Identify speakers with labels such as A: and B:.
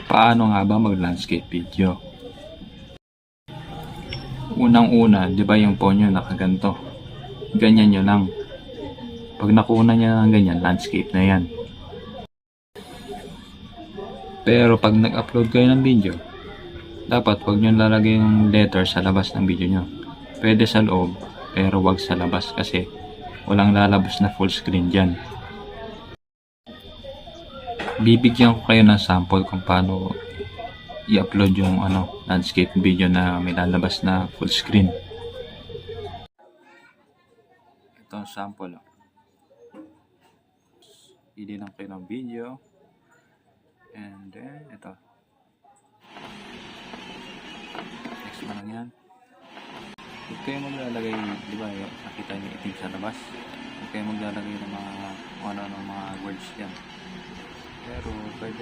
A: Paano nga ba mag-landscape video? Unang-una, di ba yung phone nyo nakaganto? Ganyan nyo lang. Pag nakuna nyo ng ganyan, landscape na yan. Pero pag nag-upload kayo ng video, dapat wag nyo lalagay yung letter sa labas ng video nyo. Pwede sa loob, pero wag sa labas kasi walang lalabas na full screen dyan. Bibigyan ko kayo ng sample kung paano i-upload yung landscape video na may lalabas na full screen. Ito ang sample. Pili lang kayo ng video. And then, ito. Next mo lang yan. Huwag kayo maglalagay, di ba, nakita nyo itim sa labas. Huwag kayo maglalagay ng mga, ng mga words yan. Pero, pwede